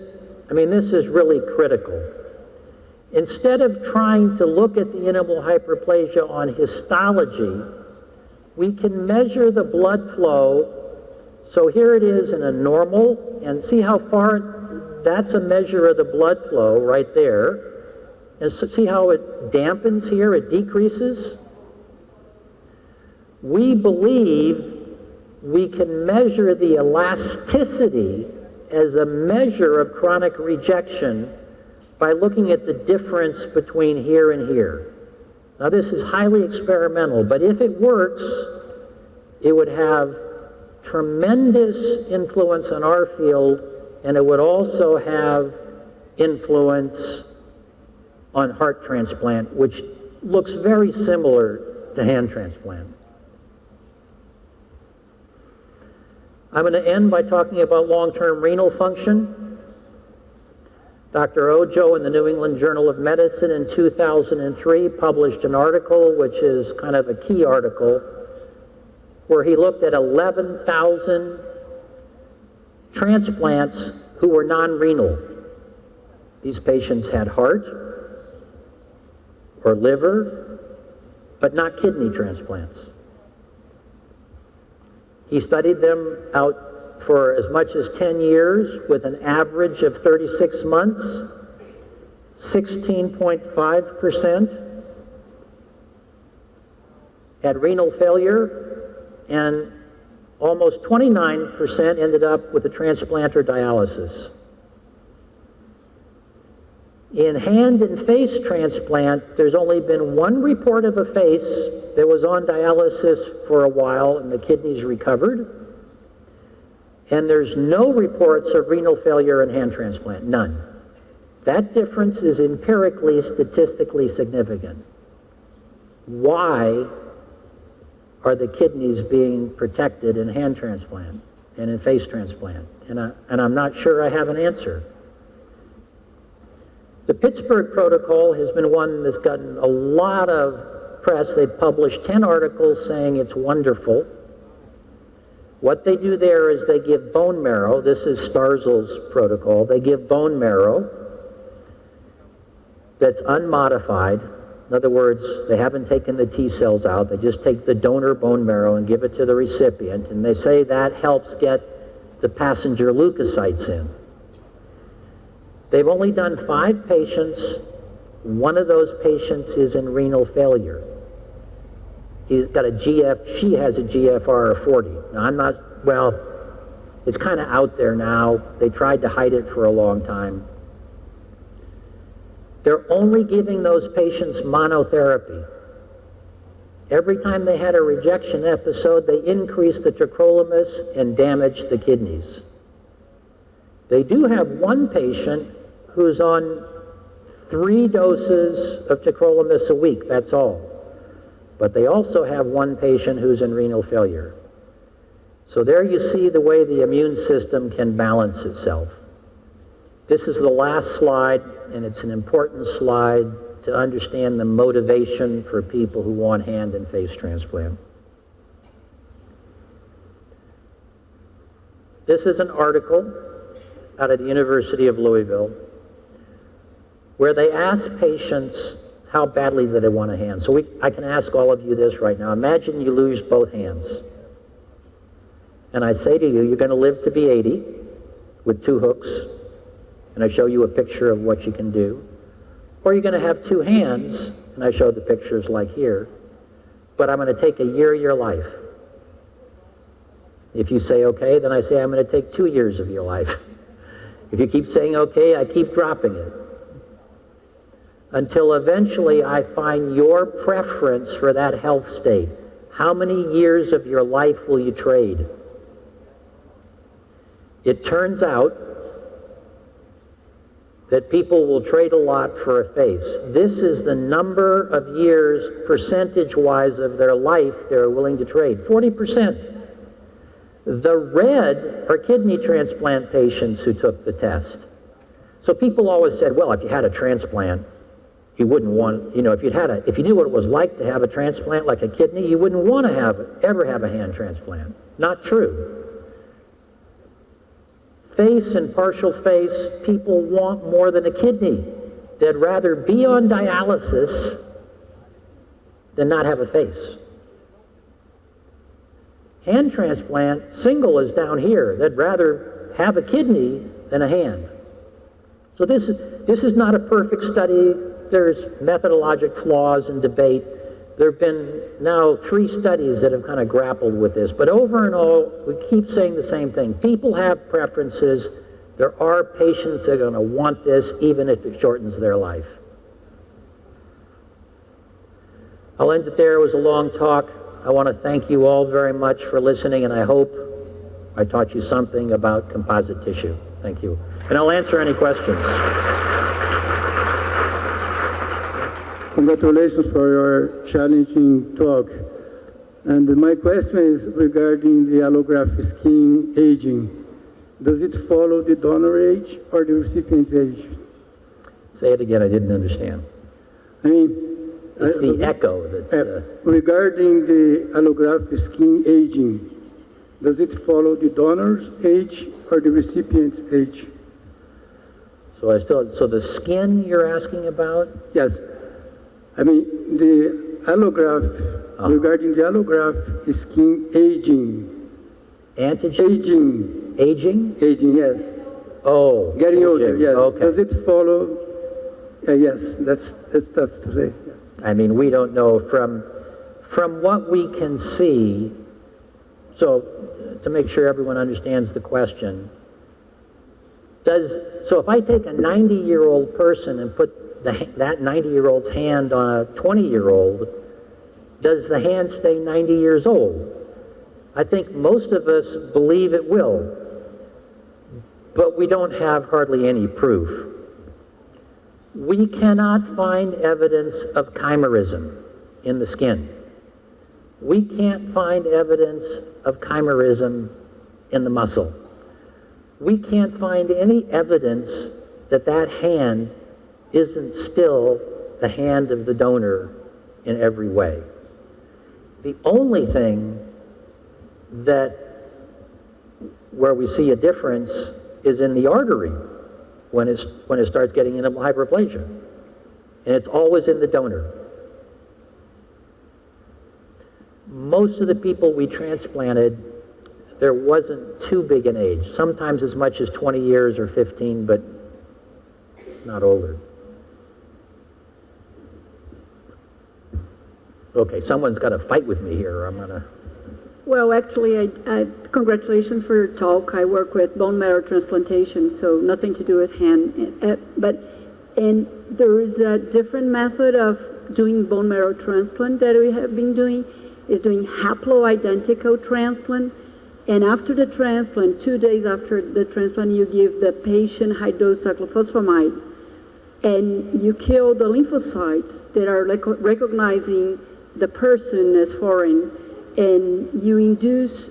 is really critical. Instead of trying to look at the intimal hyperplasia on histology, we can measure the blood flow. So here it is in a normal, and see how far, that's a measure of the blood flow right there. And so see how it dampens here, it decreases? We believe we can measure the elasticity as a measure of chronic rejection by looking at the difference between here and here. Now, this is highly experimental, but if it works, it would have tremendous influence on our field, and it would also have influence on heart transplant, which looks very similar to hand transplant. I'm going to end by talking about long-term renal function. Dr. Ojo in the New England Journal of Medicine in 2003 published an article, which is kind of a key article, where he looked at 11,000 transplants who were non-renal. These patients had heart or liver, but not kidney transplants. He studied them out for as much as 10 years with an average of 36 months, 16.5% had renal failure, and almost 29% ended up with a transplant or dialysis. In hand and face transplant, there's only been one report of a face that was on dialysis for a while and the kidneys recovered. And there's no reports of renal failure in hand transplant, none. That difference is empirically, statistically significant. Why are the kidneys being protected in hand transplant and in face transplant? And I'm not sure I have an answer. The Pittsburgh protocol has been one that's gotten a lot of press. They've published 10 articles saying it's wonderful. What they do there is they give bone marrow. This is Starzl's protocol. They give bone marrow that's unmodified. In other words, they haven't taken the T cells out. They just take the donor bone marrow and give it to the recipient. And they say that helps get the passenger leukocytes in. They've only done 5 patients. One of those patients is in renal failure. He's got she has a GFR of 40. Now, it's kind of out there now. They tried to hide it for a long time. They're only giving those patients monotherapy. Every time they had a rejection episode, they increased the tacrolimus and damaged the kidneys. They do have one patient who's on 3 doses of tacrolimus a week, that's all. But they also have one patient who's in renal failure. So there you see the way the immune system can balance itself. This is the last slide, and it's an important slide to understand the motivation for people who want hand and face transplant. This is an article out of the University of Louisville where they ask patients how badly do they want a hand. So I can ask all of you this right now. Imagine you lose both hands. And I say to you, you're going to live to be 80 with 2 hooks, and I show you a picture of what you can do. Or you're going to have 2 hands, and I show the pictures like here, but I'm going to take a year of your life. If you say okay, then I say I'm going to take 2 years of your life. If you keep saying okay, I keep dropping it. Until eventually I find your preference for that health state. How many years of your life will you trade? It turns out that people will trade a lot for a face. This is the number of years, percentage-wise, of their life they're willing to trade. 40%. The red are kidney transplant patients who took the test. So people always said, well, if you had a transplant, you wouldn't want, if you knew what it was like to have a transplant like a kidney, you wouldn't want to ever have a hand transplant. Not true. Face and partial face, people want more than a kidney. They'd rather be on dialysis than not have a face. Hand transplant, single, is down here. They'd rather have a kidney than a hand. So this is not a perfect study. There's methodologic flaws and debate. There have been now 3 studies that have kind of grappled with this. But over and all, we keep saying the same thing. People have preferences. There are patients that are going to want this, even if it shortens their life. I'll end it there. It was a long talk. I want to thank you all very much for listening, and I hope I taught you something about composite tissue. Thank you. And I'll answer any questions. Congratulations for your challenging talk. And my question is regarding the allograft skin aging. Does it follow the donor age or the recipient's age? Say it again, I didn't understand. I mean, it's the echo that's... regarding the allograft skin aging, does it follow the donor's age or the recipient's age? So the skin you're asking about? Yes. I mean, the allograft, regarding the allograft skin aging. Antigen? Aging? Aging, yes. Oh. Getting older, yes. Okay. Does it follow? Yes, that's tough to say. I mean, we don't know from what we can see. So to make sure everyone understands the question, so if I take a 90-year-old person and put that 90-year-old's hand on a 20-year-old, does the hand stay 90 years old? I think most of us believe it will, but we don't have hardly any proof. We cannot find evidence of chimerism in the skin. We can't find evidence of chimerism in the muscle. We can't find any evidence that that hand isn't still the hand of the donor in every way. The only thing where we see a difference is in the artery when it starts getting into hyperplasia. And it's always in the donor. Most of the people we transplanted, there wasn't too big an age. Sometimes as much as 20 years or 15, but not older. Okay, someone's got to fight with me here, or I'm going to... Well, actually, congratulations for your talk. I work with bone marrow transplantation, so nothing to do with hand. And there is a different method of doing bone marrow transplant that we have been doing, is doing haploidentical transplant. And after the transplant, 2 days after the transplant, you give the patient high-dose cyclophosphamide. And you kill the lymphocytes that are recognizing the person as foreign, and you induce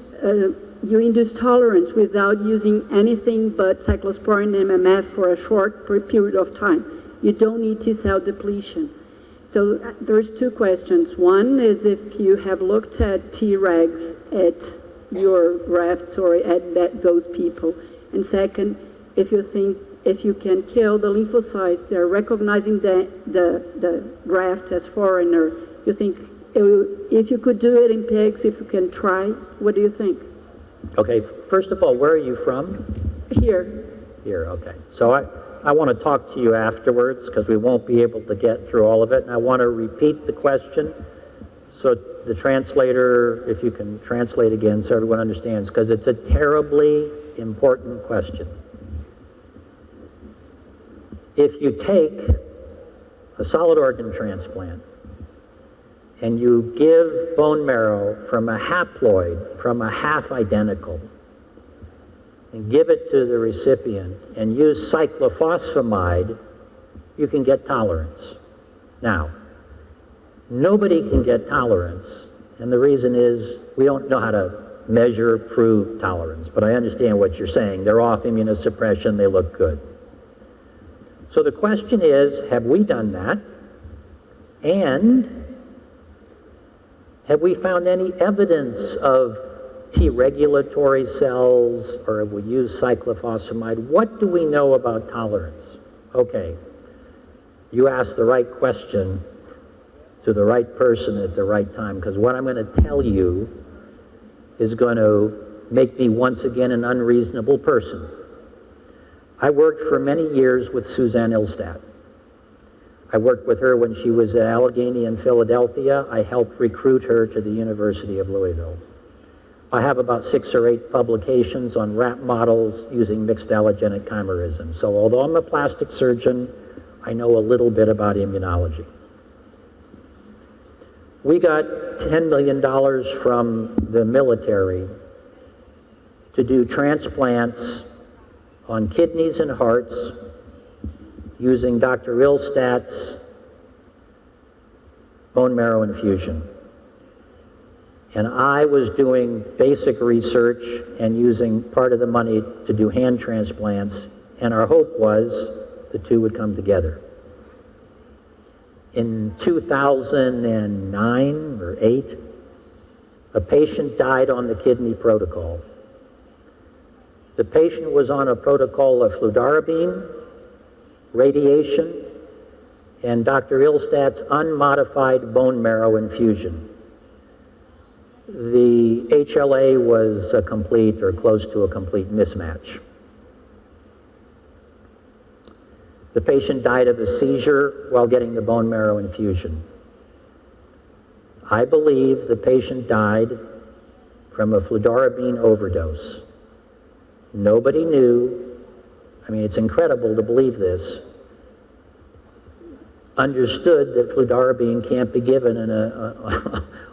you induce tolerance without using anything but cyclosporin and MMF for a short period of time. You don't need T-cell depletion. So there's two questions. One is if you have looked at Tregs at your grafts or at those people. And second, if you think if you can kill the lymphocytes, they're recognizing the graft as foreigner. You think if you could do it in pigs, if you can try, what do you think? Okay, first of all, where are you from? Here. Here, okay. So I want to talk to you afterwards because we won't be able to get through all of it. And I want to repeat the question so the translator, if you can translate again so everyone understands, because it's a terribly important question. If you take a solid organ transplant and you give bone marrow from a haploid, from a half identical, and give it to the recipient and use cyclophosphamide, you can get tolerance. Now, nobody can get tolerance, and the reason is we don't know how to measure, prove tolerance, but I understand what you're saying. They're off immunosuppression, they look good. So the question is, have we done that? And have we found any evidence of T regulatory cells, or have we used cyclophosphamide? What do we know about tolerance? Okay, you asked the right question to the right person at the right time, because what I'm going to tell you is going to make me once again an unreasonable person. I worked for many years with Suzanne Ilstat. I worked with her when she was at Allegheny in Philadelphia. I helped recruit her to the University of Louisville. I have about 6 or 8 publications on rat models using mixed allogenic chimerism. So although I'm a plastic surgeon, I know a little bit about immunology. We got $10 million from the military to do transplants on kidneys and hearts using Dr. Ilstat's bone marrow infusion. And I was doing basic research and using part of the money to do hand transplants, and our hope was the two would come together. In 2009 or 8, a patient died on the kidney protocol. The patient was on a protocol of fludarabine, radiation, and Dr. Ilstat's unmodified bone marrow infusion. The HLA was a complete or close to a complete mismatch. The patient died of a seizure while getting the bone marrow infusion. I believe the patient died from a fludarabine overdose. Nobody knew, I mean, it's incredible to believe this, understood that fludarabine can't be given in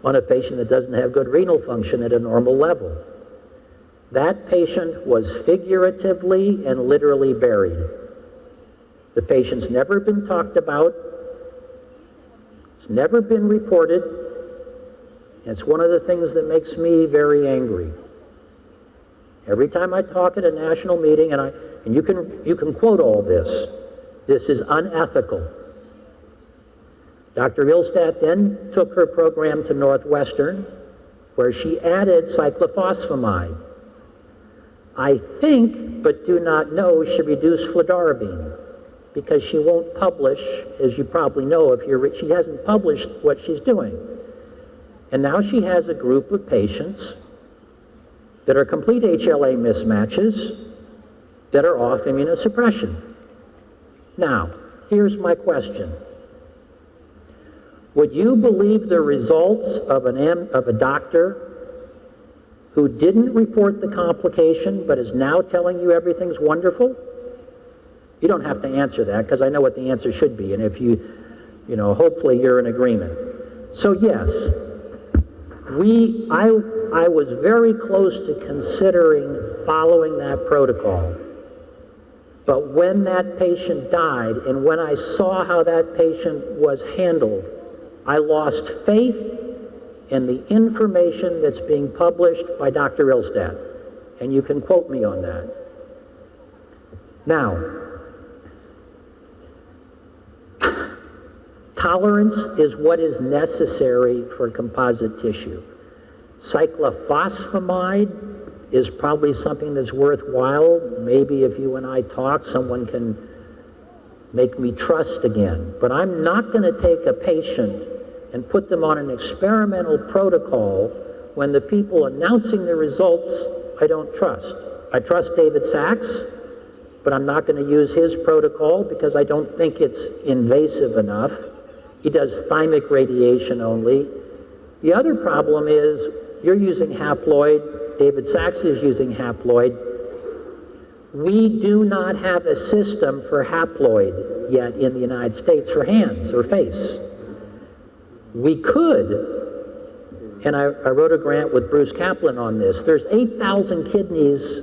on a patient that doesn't have good renal function at a normal level. That patient was figuratively and literally buried. The patient's never been talked about. It's never been reported. It's one of the things that makes me very angry. Every time I talk at a national meeting, and you can quote all this is unethical. Dr. Ilstat then took her program to Northwestern, where she added cyclophosphamide. I think, but do not know, she reduced fludarabine, because she won't publish, as you probably know, she hasn't published what she's doing. And now she has a group of patients that are complete HLA mismatches that are off immunosuppression. Now, here's my question. Would you believe the results of a doctor who didn't report the complication but is now telling you everything's wonderful? You don't have to answer that because I know what the answer should be, and if you hopefully you're in agreement. So yes, I was very close to considering following that protocol. But when that patient died and when I saw how that patient was handled, I lost faith in the information that's being published by Dr. Ilstat. and you can quote me on that. Now, tolerance is what is necessary for composite tissue. Cyclophosphamide is probably something that's worthwhile. Maybe if you and I talk, someone can make me trust again. But I'm not going to take a patient and put them on an experimental protocol when the people announcing the results I don't trust. I trust David Sachs, but I'm not going to use his protocol because I don't think it's invasive enough. He does thymic radiation only. The other problem is you're using haploid, David Sachs is using haploid. We do not have a system for haploid yet in the United States for hands or face. We could, and I wrote a grant with Bruce Kaplan on this. There's 8,000 kidneys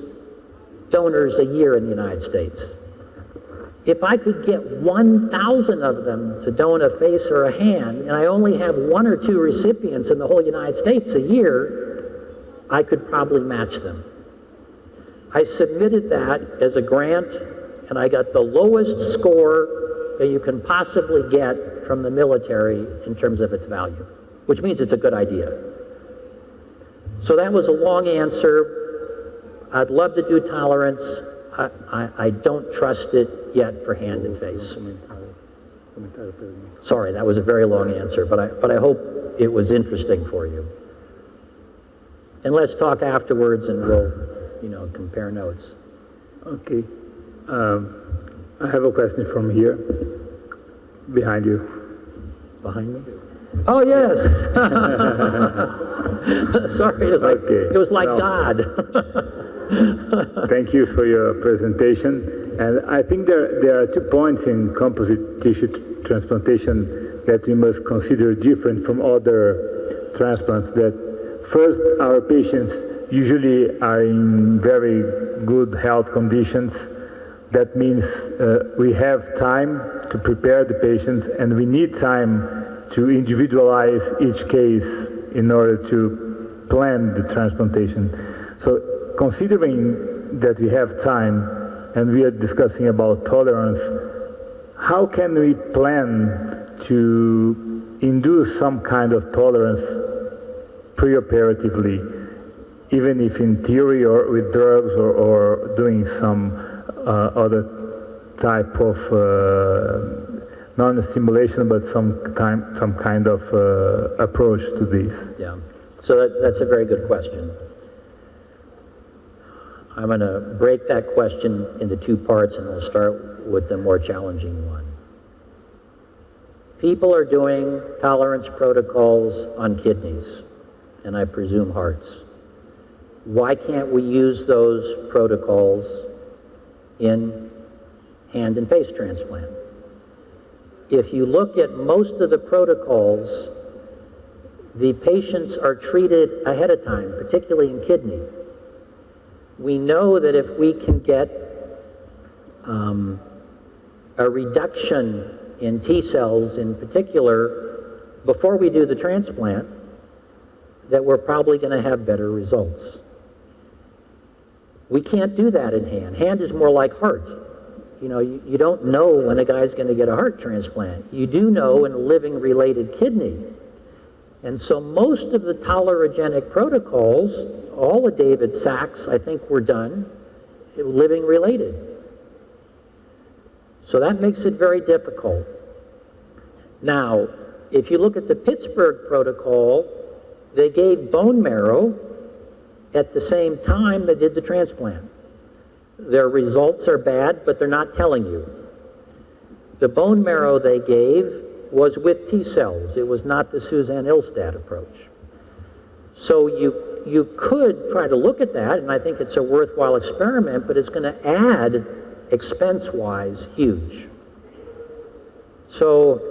donors a year in the United States. If I could get 1,000 of them to donate a face or a hand, and I only have 1 or 2 recipients in the whole United States a year, I could probably match them. I submitted that as a grant, and I got the lowest score that you can possibly get from the military in terms of its value, which means it's a good idea. So that was a long answer. I'd love to do tolerance. I don't trust it yet for hand and face. Sorry, that was a very long answer, but I hope it was interesting for you. And let's talk afterwards, and we'll, compare notes. Okay. I have a question from here, behind you. Behind me? Oh, yes. Sorry, it was like God. Thank you for your presentation. And I think there are 2 points in composite tissue transplantation that we must consider different from other transplants. That first, our patients usually are in very good health conditions. That means we have time to prepare the patients, and we need time to individualize each case in order to plan the transplantation. So considering that we have time and we are discussing about tolerance, how can we plan to induce some kind of tolerance preoperatively, even if in theory or with drugs or doing some other type of non-stimulation, but some kind of approach to this? Yeah, so that's a very good question. I'm going to break that question into 2 parts, and we'll start with the more challenging one. People are doing tolerance protocols on kidneys, and I presume hearts. Why can't we use those protocols in hand and face transplant? If you look at most of the protocols, the patients are treated ahead of time, particularly in kidney. We know that if we can get a reduction in T cells in particular before we do the transplant, that we're probably going to have better results. We can't do that in hand. Hand is more like heart. You don't know when a guy's going to get a heart transplant. You do know in a living related kidney. And so most of the tolerogenic protocols, all of David Sachs, I think, were done living related. So that makes it very difficult. Now, if you look at the Pittsburgh protocol, they gave bone marrow at the same time they did the transplant. Their results are bad, but they're not telling you. The bone marrow they gave was with T cells. It was not the Suzanne Ilstad approach. So you could try to look at that, and I think it's a worthwhile experiment, but it's going to add, expense-wise, huge. So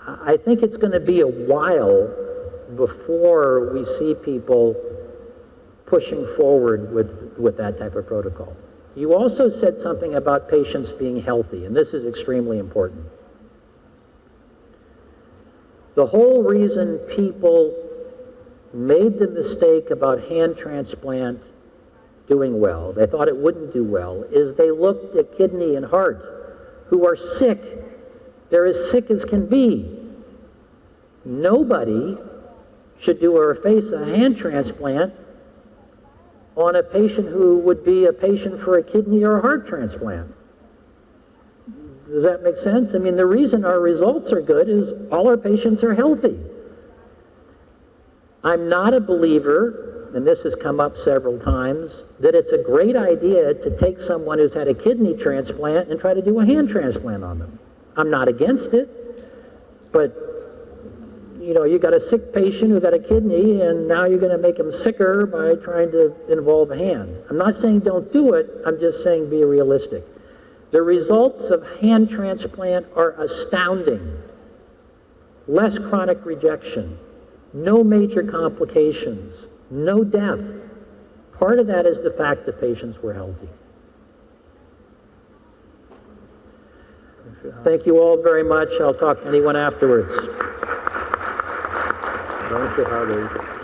I think it's going to be a while before we see people pushing forward with that type of protocol. You also said something about patients being healthy, and this is extremely important. The whole reason people made the mistake about hand transplant doing well, they thought it wouldn't do well, is they looked at kidney and heart, who are sick. They're as sick as can be. Nobody should do or face a hand transplant on a patient who would be a patient for a kidney or a heart transplant. Does that make sense? I mean, the reason our results are good is all our patients are healthy. I'm not a believer, and this has come up several times, that it's a great idea to take someone who's had a kidney transplant and try to do a hand transplant on them. I'm not against it, but you know, you got a sick patient who got a kidney, and now you're going to make them sicker by trying to involve a hand. I'm not saying don't do it, I'm just saying be realistic. The results of hand transplant are astounding. Less chronic rejection, no major complications, no death. Part of that is the fact that patients were healthy. Thank you all very much. I'll talk to anyone afterwards. Danke, Harley.